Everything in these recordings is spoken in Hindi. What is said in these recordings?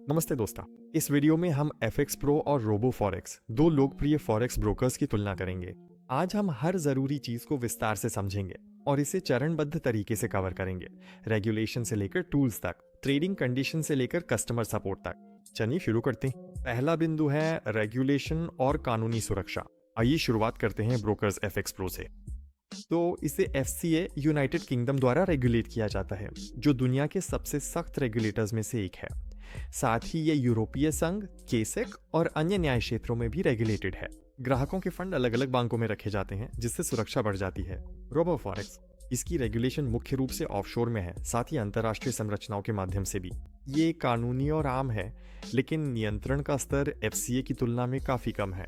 नमस्ते दोस्तों। इस वीडियो में हम FX Pro और रोबो फॉरेक्स दो लोकप्रिय फॉरेक्स ब्रोकर्स की तुलना करेंगे। आज हम हर जरूरी चीज को विस्तार से समझेंगे और इसे चरणबद्ध तरीके से कवर करेंगे, रेगुलेशन से लेकर टूल्स तक, ट्रेडिंग कंडीशन से लेकर कस्टमर सपोर्ट तक। चलिए शुरू करते हैं। पहला बिंदु है रेगुलेशन और कानूनी सुरक्षा। आइए शुरुआत करते हैं ब्रोकर्स FX Pro से। तो इसे FCA यूनाइटेड किंगडम द्वारा रेगुलेट किया जाता है, जो दुनिया के सबसे सख्त रेगुलेटर्स में से एक है। साथ ही ये यूरोपीय संघ, केसेक और अन्य न्याय क्षेत्रों में भी रेगुलेटेड है। ग्राहकों के फंड अलग अलग बैंकों में रखे जाते हैं, जिससे सुरक्षा बढ़ जाती है। रोबो फॉरेक्स, इसकी रेगुलेशन मुख्य रूप से ऑफशोर में है, साथ ही अंतर्राष्ट्रीय संरचनाओं के माध्यम से भी। ये कानूनी और आम है, लेकिन नियंत्रण का स्तर FCA की तुलना में काफी कम है।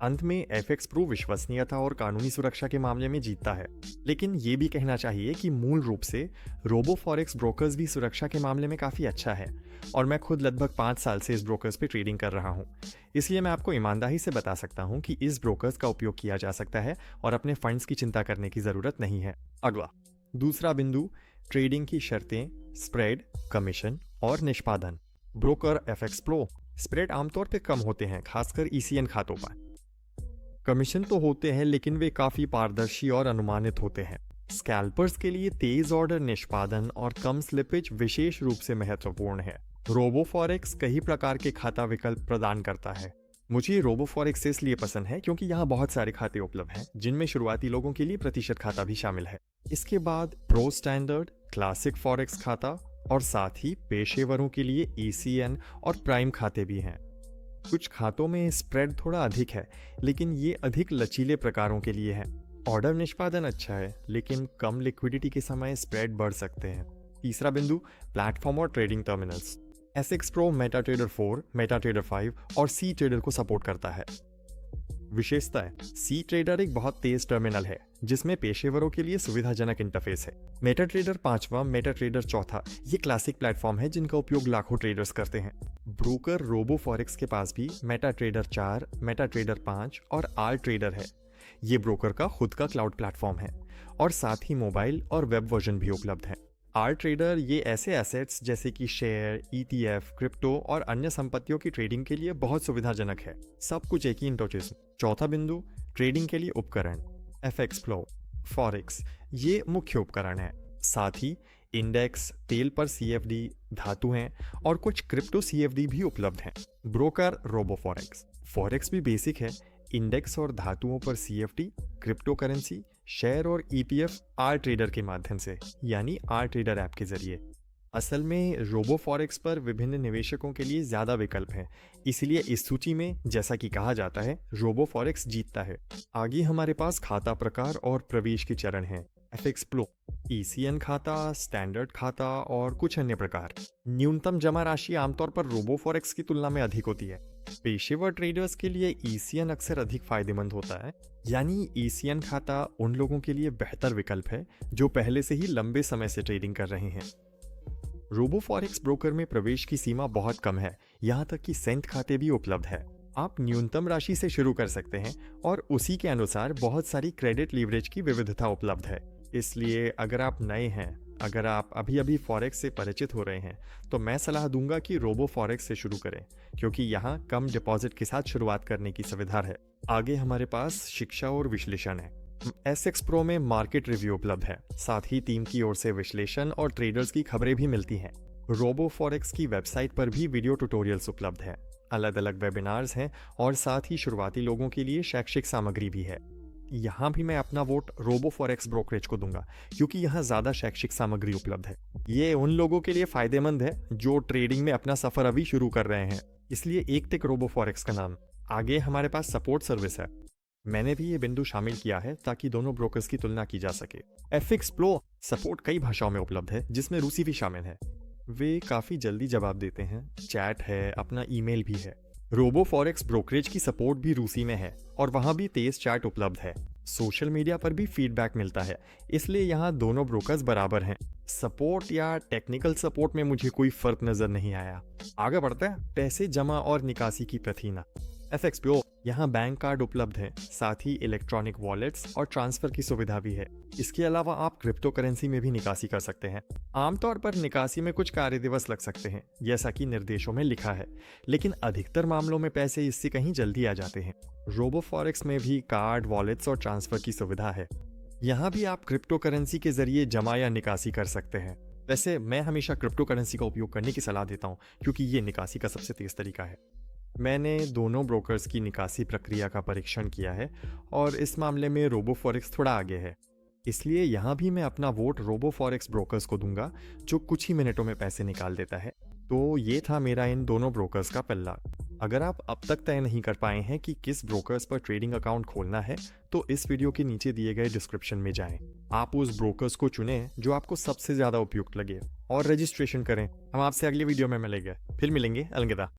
अंत में FX Pro विश्वसनीयता और कानूनी सुरक्षा के मामले में जीतता है, लेकिन ये भी कहना चाहिए कि मूल रूप से रोबो फॉरेक्स ब्रोकर्स भी सुरक्षा के मामले में काफ़ी अच्छा है, और मैं खुद लगभग 5 साल से इस ब्रोकर्स पे ट्रेडिंग कर रहा हूँ। इसलिए मैं आपको ईमानदारी से बता सकता हूँ कि इस ब्रोकर्स का उपयोग किया जा सकता है और अपने फंड्स की चिंता करने की ज़रूरत नहीं है। अगला दूसरा बिंदु, ट्रेडिंग की शर्तें, स्प्रेड, कमीशन और निष्पादन। ब्रोकर FX Pro स्प्रेड आमतौर पर कम होते हैं, खासकर ECN खातों पर। कमीशन तो होते हैं, लेकिन वे काफ़ी पारदर्शी और अनुमानित होते हैं। स्कैल्पर्स के लिए तेज ऑर्डर निष्पादन और कम स्लिपेज विशेष रूप से महत्वपूर्ण है। रोबो फॉरेक्स कई प्रकार के खाता विकल्प प्रदान करता है। मुझे रोबो फॉरेक्स इसलिए पसंद है क्योंकि यहाँ बहुत सारे खाते उपलब्ध हैं, जिनमें शुरुआती लोगों के लिए प्रतिशत खाता भी शामिल है। इसके बाद प्रो स्टैंडर्ड, क्लासिक फॉरेक्स खाता और साथ ही पेशेवरों के लिए ECN और प्राइम खाते भी हैं। कुछ खातों में स्प्रेड थोड़ा अधिक है, लेकिन ये अधिक लचीले प्रकारों के लिए है। ऑर्डर निष्पादन अच्छा है, लेकिन कम लिक्विडिटी के समय स्प्रेड बढ़ सकते हैं। तीसरा बिंदु, प्लेटफॉर्म और trading terminals. FX Pro MetaTrader 4, MetaTrader 5 और C Trader को सपोर्ट करता है। विशेषताएं: C Trader एक बहुत तेज टर्मिनल है, जिसमें पेशेवरों के लिए सुविधाजनक इंटरफेस है। MetaTrader 5वां, MetaTrader 4था, ये क्लासिक प्लेटफॉर्म है जिनका उपयोग लाखों ट्रेडर्स करते हैं। ब्रोकर रोबो फॉरेक्स के पास भी MetaTrader 4, MetaTrader 5 और R Trader है। ये ब्रोकर का खुद का क्लाउड प्लेटफॉर्म है, और साथ ही मोबाइल और वेब वर्जन भी उपलब्ध है। R Trader ये ऐसे एसेट्स जैसे कि शेयर, ETF, क्रिप्टो और अन्य संपत्तियों की ट्रेडिंग के लिए बहुत सुविधाजनक है। सब कुछ एक ही इंटरफेस में। चौथा बिंदु, ट्रेडिंग के लिए उपकरण। FX Pro फॉरेक्स ये मुख्य उपकरण है। साथ ही इंडेक्स, तेल पर CFD, धातु हैं और कुछ क्रिप्टो CFD भी उपलब्ध हैं। ब्रोकर रोबो फॉरेक्स भी बेसिक है। इंडेक्स और धातुओं पर CFD, क्रिप्टो करेंसी, शेयर और ETF R Trader के माध्यम से, यानी R Trader ऐप के जरिए। असल में रोबो फॉरेक्स पर विभिन्न निवेशकों के लिए ज़्यादा विकल्प हैं, इसलिए इस सूची में, जैसा कि कहा जाता है, रोबो फॉरेक्स जीतता है। आगे हमारे पास खाता प्रकार और प्रवेश के चरण हैं। FX Pro ECN खाता, स्टैंडर्ड खाता और कुछ अन्य प्रकार। न्यूनतम जमा राशि आमतौर पर रोबो फॉरेक्स की तुलना में अधिक होती है। पेशेवर ट्रेडर्स के लिए ECN अक्सर अधिक फायदेमंद होता है, यानी ECN खाता उन लोगों के लिए बेहतर विकल्प है जो पहले से ही लंबे समय से ट्रेडिंग कर रहे हैं। रोबो फॉरेक्स ब्रोकर में प्रवेश की सीमा बहुत कम है, यहाँ तक कि सेंट खाते भी उपलब्ध है। आप न्यूनतम राशि से शुरू कर सकते हैं और उसी के अनुसार बहुत सारी क्रेडिट लीवरेज की विविधता उपलब्ध है। इसलिए अगर आप नए हैं, अगर आप अभी फॉरेक्स से परिचित हो रहे हैं, तो मैं सलाह दूंगा कि रोबो फॉरेक्स से शुरू करें, क्योंकि यहाँ कम डिपॉजिट के साथ शुरुआत करने की सुविधा है। आगे हमारे पास शिक्षा और विश्लेषण है। FX Pro में मार्केट रिव्यू उपलब्ध है, साथ ही टीम की ओर से विश्लेषण और ट्रेडर्स की खबरें भी मिलती हैं। रोबो फॉरेक्स की वेबसाइट पर भी वीडियो ट्यूटोरियल्स उपलब्ध है, अलग अलग वेबिनार्स हैं और साथ ही शुरुआती लोगों के लिए शैक्षिक सामग्री भी है। यहाँ भी मैं अपना वोट रोबो फॉरेक्स ब्रोकरेज को दूंगा, क्योंकि यहाँ ज़्यादा शैक्षिक सामग्री उपलब्ध है। ये उन लोगों के लिए फायदेमंद है जो ट्रेडिंग में अपना सफ़र अभी शुरू कर रहे हैं, इसलिए एक टिक रोबो फॉरेक्स का नाम। आगे हमारे पास सपोर्ट सर्विस है। मैंने भी ये बिंदु शामिल किया है ताकि दोनों ब्रोकर्स की तुलना की जा सके। FX Pro सपोर्ट कई भाषाओं में उपलब्ध है, जिसमें रूसी भी शामिल है। वे काफ़ी जल्दी जवाब देते हैं, चैट है, अपना ईमेल भी है। रोबो फॉरेक्स ब्रोकरेज की सपोर्ट भी रूसी में है और वहाँ भी तेज चैट उपलब्ध है। सोशल मीडिया पर भी फीडबैक मिलता है, इसलिए यहाँ दोनों ब्रोकर्स बराबर हैं। सपोर्ट या टेक्निकल सपोर्ट में मुझे कोई फर्क नजर नहीं आया। आगे बढ़ते हैं। पैसे जमा और निकासी की प्रथीना। FX Pro यहाँ बैंक कार्ड उपलब्ध है, साथ ही इलेक्ट्रॉनिक वॉलेट्स और ट्रांसफर की सुविधा भी है। इसके अलावा आप क्रिप्टो करेंसी में भी निकासी कर सकते हैं। आमतौर पर निकासी में कुछ कार्य दिवस लग सकते हैं, जैसा कि निर्देशों में लिखा है, लेकिन अधिकतर मामलों में पैसे इससे कहीं जल्दी आ जाते हैं। रोबो फॉरेक्स में भी कार्ड, वॉलेट्स और ट्रांसफर की सुविधा है। यहाँ भी आप क्रिप्टो करेंसी के जरिए जमा या निकासी कर सकते हैं। वैसे मैं हमेशा क्रिप्टो करेंसी का उपयोग करने की सलाह देता हूँ, क्योंकि ये निकासी का सबसे तेज तरीका है। मैंने दोनों ब्रोकर्स की निकासी प्रक्रिया का परीक्षण किया है और इस मामले में रोबो फॉरेक्स थोड़ा आगे है। इसलिए यहाँ भी मैं अपना वोट रोबो फॉरेक्स ब्रोकर्स को दूंगा, जो कुछ ही मिनटों में पैसे निकाल देता है। तो ये था मेरा इन दोनों ब्रोकर्स का पल्ला। अगर आप अब तक तय नहीं कर पाए हैं कि किस ब्रोकर्स पर ट्रेडिंग अकाउंट खोलना है, तो इस वीडियो के नीचे दिए गए डिस्क्रिप्शन में जाएं। आप उस ब्रोकर्स को चुनें जो आपको सबसे ज़्यादा उपयुक्त लगे और रजिस्ट्रेशन करें। हम आपसे अगली वीडियो में मिलेंगे। फिर मिलेंगे। अलविदा।